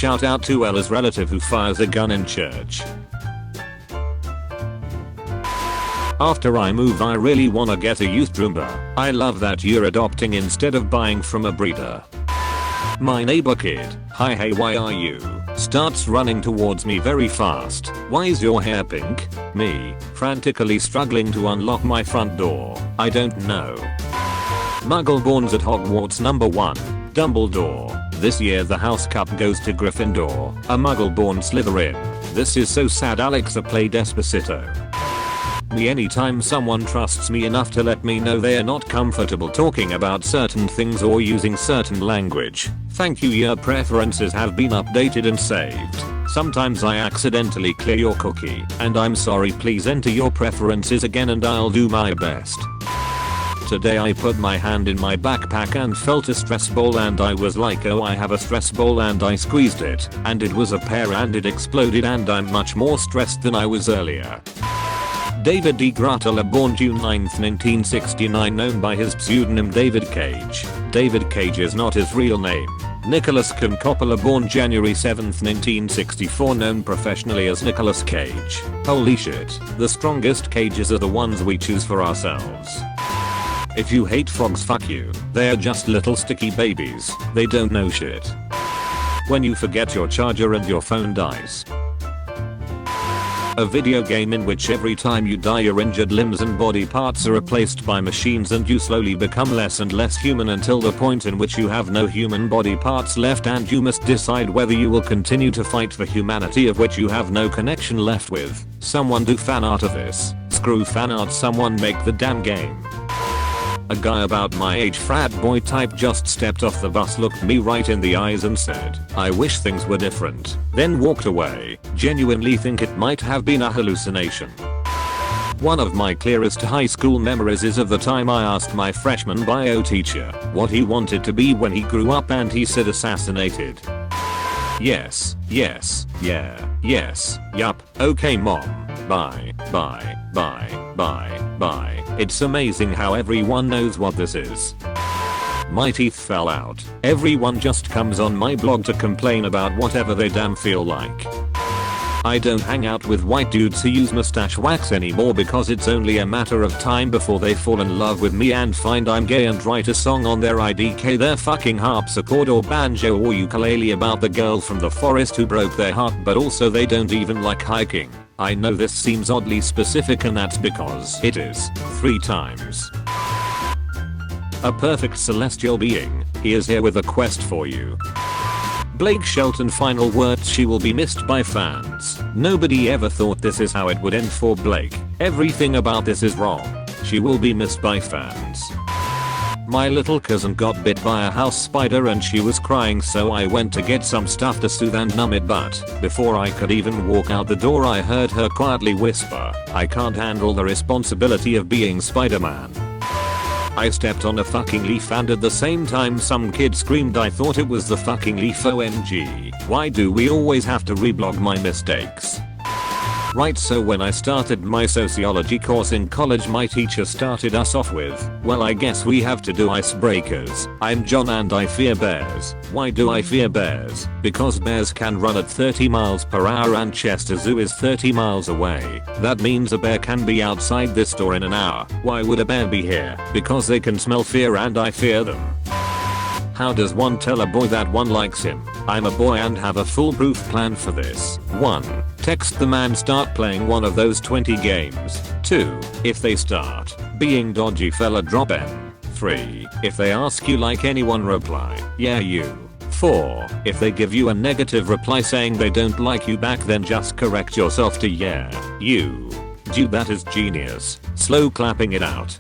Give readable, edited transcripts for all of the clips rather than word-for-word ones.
Shout out to Ella's relative who fires a gun in church. After I move I really wanna get a youth Roomba. I love that you're adopting instead of buying from a breeder. My neighbor kid, hi hey why are you, starts running towards me very fast. Why is your hair pink? Me, frantically struggling to unlock my front door. I don't know. Muggleborns at Hogwarts number 1, Dumbledore. This year the house cup goes to Gryffindor, a Muggleborn Slytherin. This is so sad. Alexa play Despacito. Me anytime someone trusts me enough to let me know they are not comfortable talking about certain things or using certain language. Thank you, your preferences have been updated and saved. Sometimes I accidentally clear your cookie, and I'm sorry. Please enter your preferences again and I'll do my best. Today I put my hand in my backpack and felt a stress ball and I was like, oh I have a stress ball, and I squeezed it and it was a pear and it exploded and I'm much more stressed than I was earlier. David D. Grutler, born June 9, 1969, known by his pseudonym David Cage. David Cage is not his real name. Nicholas Kim Coppola, born January 7, 1964, known professionally as Nicolas Cage. Holy shit, the strongest cages are the ones we choose for ourselves. If you hate frogs, fuck you. They're just little sticky babies. They don't know shit. When you forget your charger and your phone dies. A video game in which every time you die your injured limbs and body parts are replaced by machines and you slowly become less and less human until the point in which you have no human body parts left and you must decide whether you will continue to fight for humanity of which you have no connection left with. Someone do fan art of this. Screw fan art, someone make the damn game. A guy about my age, frat boy type, just stepped off the bus, looked me right in the eyes and said, I wish things were different, then walked away. Genuinely think it might have been a hallucination. One of my clearest high school memories is of the time I asked my freshman bio teacher what he wanted to be when he grew up and he said assassinated. Yes, yes, yeah, yes, yup, okay mom, bye, bye, bye, bye, bye. It's amazing how everyone knows what this is. My teeth fell out. Everyone just comes on my blog to complain about whatever they damn feel like. I don't hang out with white dudes who use mustache wax anymore because it's only a matter of time before they fall in love with me and find I'm gay and write a song on their IDK, their fucking harpsichord or banjo or ukulele about the girl from the forest who broke their heart, but also they don't even like hiking. I know this seems oddly specific and that's because it is 3 times. A perfect celestial being, he is here with a quest for you. Blake Shelton, final words, she will be missed by fans. Nobody ever thought this is how it would end for Blake. Everything about this is wrong. She will be missed by fans. My little cousin got bit by a house spider and she was crying, so I went to get some stuff to soothe and numb it, but before I could even walk out the door I heard her quietly whisper, I can't handle the responsibility of being Spider-Man. I stepped on a fucking leaf and at the same time some kid screamed. I thought it was the fucking leaf. OMG. Why do we always have to reblog my mistakes? Right, so when I started my sociology course in college my teacher started us off with, well I guess we have to do icebreakers. I'm John and I fear bears. Why do I fear bears? Because bears can run at 30 miles per hour and Chester Zoo is 30 miles away. That means a bear can be outside this store in an hour. Why would a bear be here? Because they can smell fear and I fear them. How does one tell a boy that one likes him? I'm a boy and have a foolproof plan for this. 1. Text them and start playing one of those 20 games. 2. If they start being dodgy, fella, drop M. 3. If they ask you like anyone, reply, yeah you. 4. If they give you a negative reply saying they don't like you back, then just correct yourself to yeah you. Dude, that is genius. Slow clapping it out.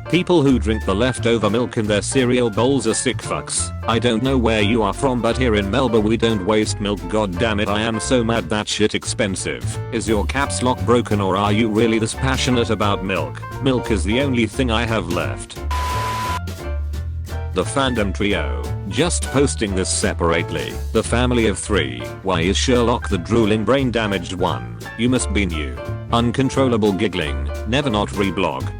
People who drink the leftover milk in their cereal bowls are sick fucks. I don't know where you are from, but here in Melbourne we don't waste milk. God damn it, I am so mad that shit expensive. Is your caps lock broken or are you really this passionate about milk? Milk is the only thing I have left. The fandom trio. Just posting this separately. The family of 3. Why is Sherlock the drooling brain damaged one? You must be new. Uncontrollable giggling. Never not reblog.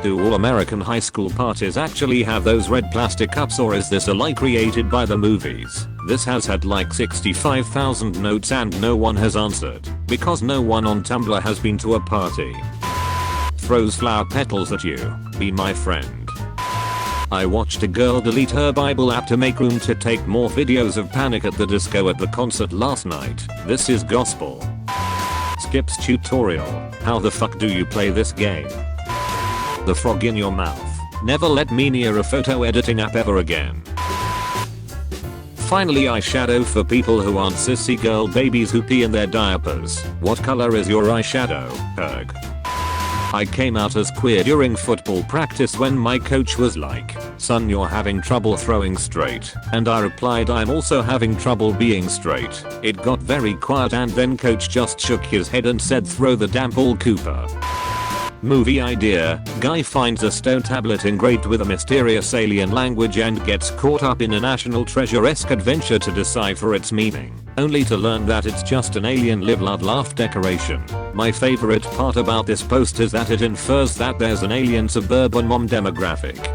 Do all American high school parties actually have those red plastic cups, or is this a lie created by the movies? This has had like 65,000 notes and no one has answered, because no one on Tumblr has been to a party. Throws flower petals at you. Be my friend. I watched a girl delete her Bible app to make room to take more videos of Panic at the Disco at the concert last night. This is gospel. Skips tutorial. How the fuck do you play this game? The frog in your mouth. Never let me near a photo editing app ever again. Finally, eyeshadow for people who aren't sissy girl babies who pee in their diapers. What color is your eyeshadow? Erg. I came out as queer during football practice when my coach was like, "Son, you're having trouble throwing straight." And I replied, "I'm also having trouble being straight." It got very quiet and then coach just shook his head and said, "Throw the damn ball, Cooper." Movie idea: guy finds a stone tablet engraved with a mysterious alien language and gets caught up in a National Treasure-esque adventure to decipher its meaning, only to learn that it's just an alien live love laugh decoration. My favorite part about this post is that it infers that there's an alien suburban mom demographic.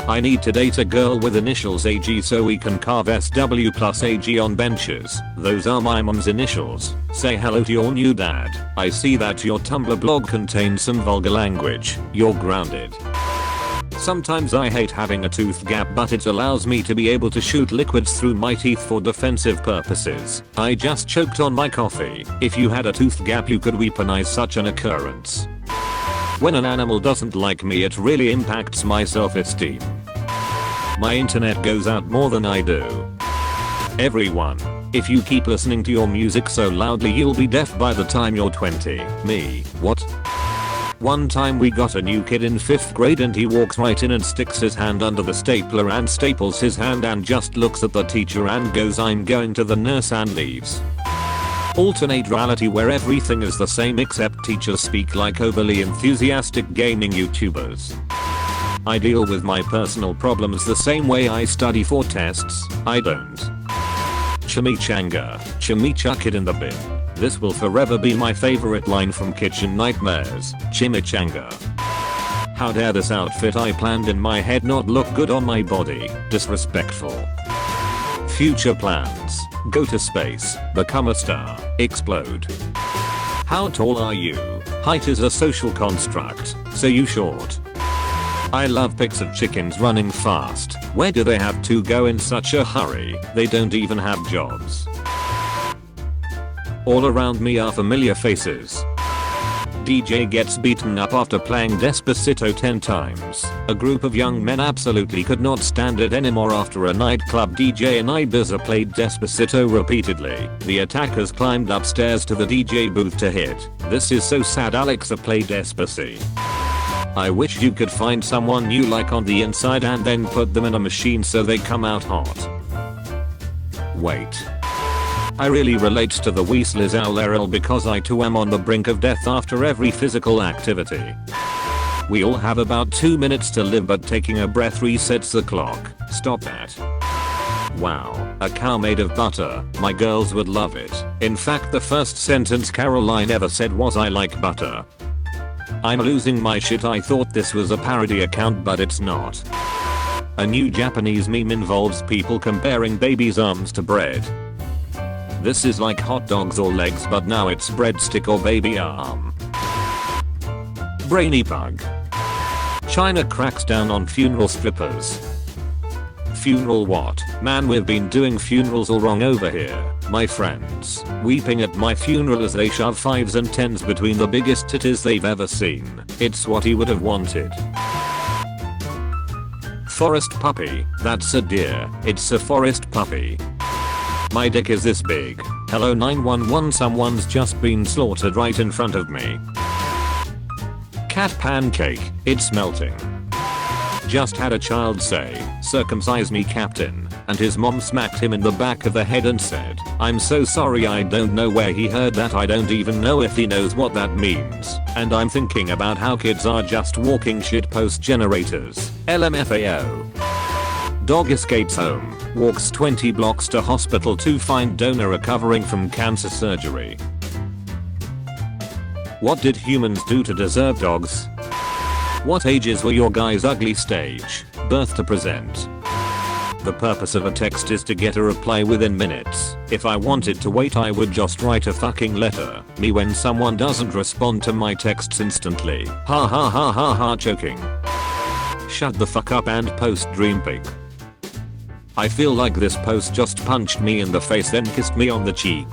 I need to date a girl with initials AG so we can carve SW plus AG on benches. Those are my mom's initials. Say hello to your new dad. I see that your Tumblr blog contains some vulgar language. You're grounded. Sometimes I hate having a tooth gap, but it allows me to be able to shoot liquids through my teeth for defensive purposes. I just choked on my coffee. If you had a tooth gap, you could weaponize such an occurrence. When an animal doesn't like me, it really impacts my self-esteem. My internet goes out more than I do. Everyone, if you keep listening to your music so loudly, you'll be deaf by the time you're 20. Me, what? One time we got a new kid in 5th grade and he walks right in and sticks his hand under the stapler and staples his hand and just looks at the teacher and goes, "I'm going to the nurse," and leaves. Alternate reality where everything is the same except teachers speak like overly enthusiastic gaming YouTubers. I deal with my personal problems the same way I study for tests. I don't. Chimichanga. Chimichuck it in the bin. This will forever be my favorite line from Kitchen Nightmares. Chimichanga. How dare this outfit I planned in my head not look good on my body? Disrespectful. Future plans: go to space, become a star, explode. How tall are you? Height is a social construct, so you short. I love pics of chickens running fast. Where do they have to go in such a hurry? They don't even have jobs. All around me are familiar faces. DJ gets beaten up after playing Despacito 10 times. A group of young men absolutely could not stand it anymore after a nightclub DJ in Ibiza played Despacito repeatedly. The attackers climbed upstairs to the DJ booth to hit. This is so sad. Alexa, play Despacito. I wish you could find someone you like on the inside and then put them in a machine so they come out hot. Wait. I really relate to the Weasleys LRL because I too am on the brink of death after every physical activity. We all have about 2 minutes to live, but taking a breath resets the clock. Stop that. Wow, a cow made of butter. My girls would love it. In fact, the first sentence Caroline ever said was, "I like butter." I'm losing my shit. I thought this was a parody account, but it's not. A new Japanese meme involves people comparing babies' arms to bread. This is like hot dogs or legs, but now it's breadstick or baby arm. Brainy bug. China cracks down on funeral strippers. Funeral what? Man, we've been doing funerals all wrong over here. My friends weeping at my funeral as they shove 5s and 10s between the biggest titties they've ever seen. It's what he would have wanted. Forest puppy. That's a deer. It's a forest puppy. My dick is this big. Hello 911, someone's just been slaughtered right in front of me. Cat pancake. It's melting. Just had a child say, "Circumcise me, Captain," and his mom smacked him in the back of the head and said, "I'm so sorry, I don't know where he heard that. I don't even know if he knows what that means." And I'm thinking about how kids are just walking shitpost generators. LMFAO. Dog escapes home, walks 20 blocks to hospital to find donor recovering from cancer surgery. What did humans do to deserve dogs? What ages were your guys' ugly stage? Birth to present. The purpose of a text is to get a reply within minutes. If I wanted to wait, I would just write a fucking letter. Me when someone doesn't respond to my texts instantly. Ha ha ha ha ha, choking. Shut the fuck up and post dream pic. I feel like this post just punched me in the face then kissed me on the cheek.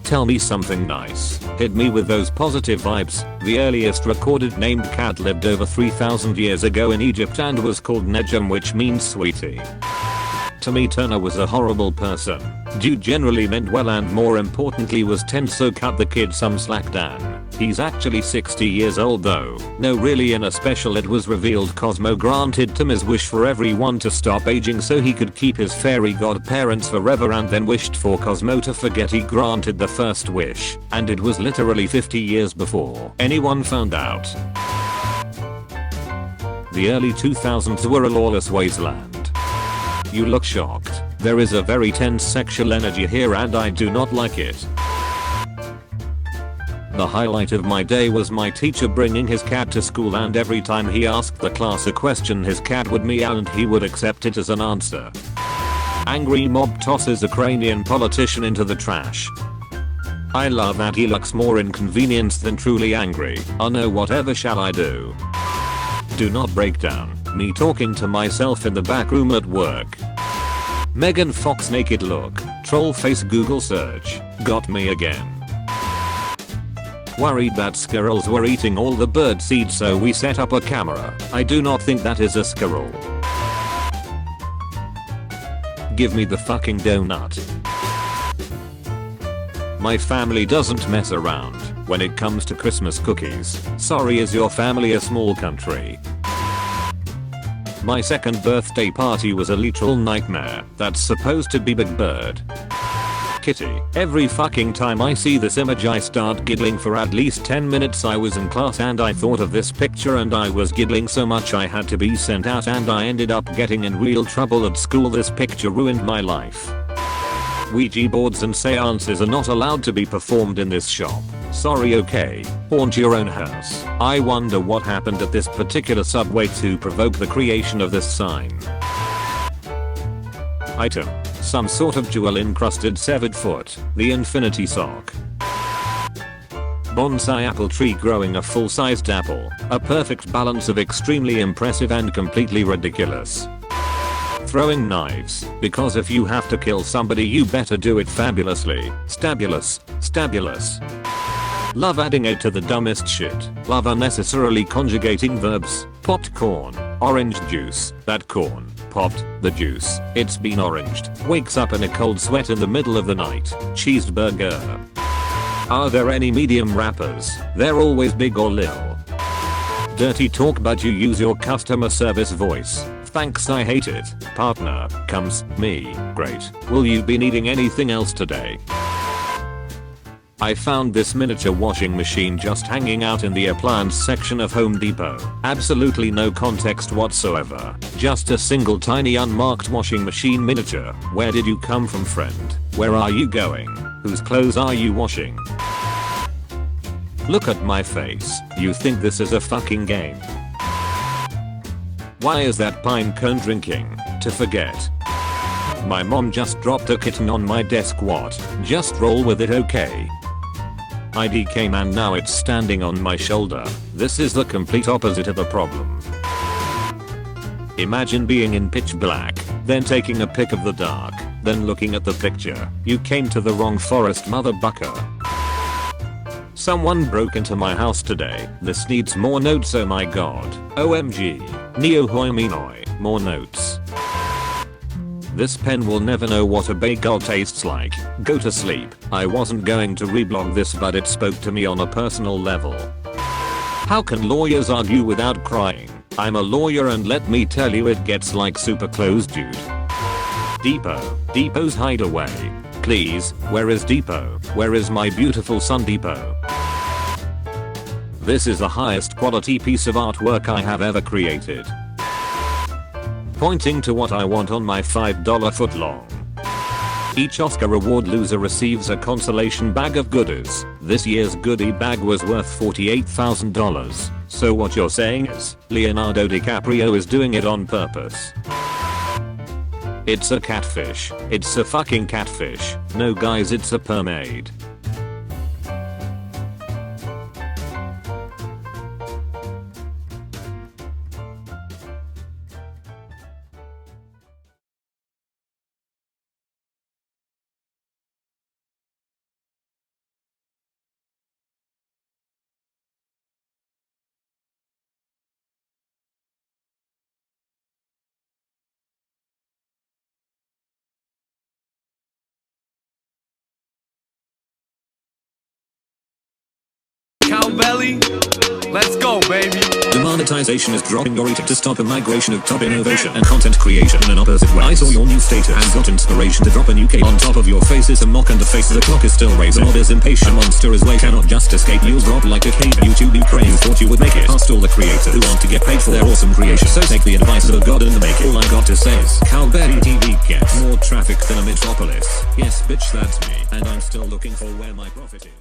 Tell me something nice. Hit me with those positive vibes. The earliest recorded named cat lived over 3,000 years ago in Egypt and was called Nejum, which means sweetie. To me, Turner was a horrible person. Dude generally meant well and more importantly was 10, so cut the kid some slack, Dan. He's actually 60 years old though. No, really, in a special it was revealed Cosmo granted Tim his wish for everyone to stop aging so he could keep his fairy godparents forever, and then wished for Cosmo to forget he granted the first wish. And it was literally 50 years before anyone found out. The early 2000s were a lawless wasteland. You look shocked. There is a very tense sexual energy here and I do not like it. The highlight of my day was my teacher bringing his cat to school, and every time he asked the class a question his cat would meow and he would accept it as an answer. Angry mob tosses Ukrainian politician into the trash. I love that he looks more inconvenienced than truly angry. Oh no, whatever shall I do? Do not break down. Me talking to myself in the back room at work. Megan Fox naked look. Troll face Google search. Got me again. Worried that squirrels were eating all the bird seed, so we set up a camera. I do not think that is a squirrel. Give me the fucking donut. My family doesn't mess around when it comes to Christmas cookies. Sorry, is your family a small country? My second birthday party was a literal nightmare. That's supposed to be Big Bird. Kitty. Every fucking time I see this image I start giggling for at least 10 minutes. I was in class and I thought of this picture and I was giggling so much I had to be sent out and I ended up getting in real trouble at school. This picture ruined my life. Ouija boards and seances are not allowed to be performed in this shop. Sorry, okay. Haunt your own house. I wonder what happened at this particular Subway to provoke the creation of this sign. Item. Some sort of jewel encrusted severed foot. The infinity sock. Bonsai apple tree growing a full-sized apple. A perfect balance of extremely impressive and completely ridiculous. Throwing knives, because if you have to kill somebody you better do it fabulously. Stabulous. Stabulous. Love adding it to the dumbest shit. Love unnecessarily conjugating verbs. Popped corn. Orange juice. That corn. Popped. The juice. It's been oranged. Wakes up in a cold sweat in the middle of the night. Cheeseburger. Are there any medium rappers? They're always big or lil. Dirty talk but you use your customer service voice. Thanks, I hate it. Partner. Comes. Me. Great. Will you be needing anything else today? I found this miniature washing machine just hanging out in the appliance section of Home Depot. Absolutely no context whatsoever. Just a single tiny unmarked washing machine miniature. Where did you come from, friend? Where are you going? Whose clothes are you washing? Look at my face. You think this is a fucking game? Why is that pine cone drinking? To forget. My mom just dropped a kitten on my desk. What? Just roll with it, okay? ID came and now it's standing on my shoulder. This is the complete opposite of a problem. Imagine being in pitch black, then taking a pic of the dark, then looking at the picture. You came to the wrong forest, motherfucker. Someone broke into my house today. This needs more notes, oh my god. OMG. Neo hoi minoi. More notes. This pen will never know what a bagel tastes like. Go to sleep. I wasn't going to reblog this but it spoke to me on a personal level. How can lawyers argue without crying? I'm a lawyer and let me tell you it gets like super close, dude. Depot. Depot's hideaway. Please, where is Depot? Where is my beautiful son Depot? This is the highest quality piece of artwork I have ever created. Pointing to what I want on my $5 footlong. Each Oscar award loser receives a consolation bag of goodies. This year's goodie bag was worth $48,000. So what you're saying is, Leonardo DiCaprio is doing it on purpose. It's a catfish. It's a fucking catfish. No guys, it's a mermaid. Cowbelly, let's go, baby. Demonetization is dropping your rating to stop a migration of top innovation and content creation in an opposite way. I saw your new status and got inspiration to drop a new cape. On top of your face is a mock and the face of the clock is still raised. The mob is impatient, a monster is late, cannot just escape. News drop like a cave. YouTube Ukraine, you thought you would make it. Asked all the creators who want to get paid for their awesome creation. So take the advice of a god and make it. All I got to say is, Cowbelly TV gets more traffic than a metropolis. Yes bitch, that's me. And I'm still looking for where my profit is.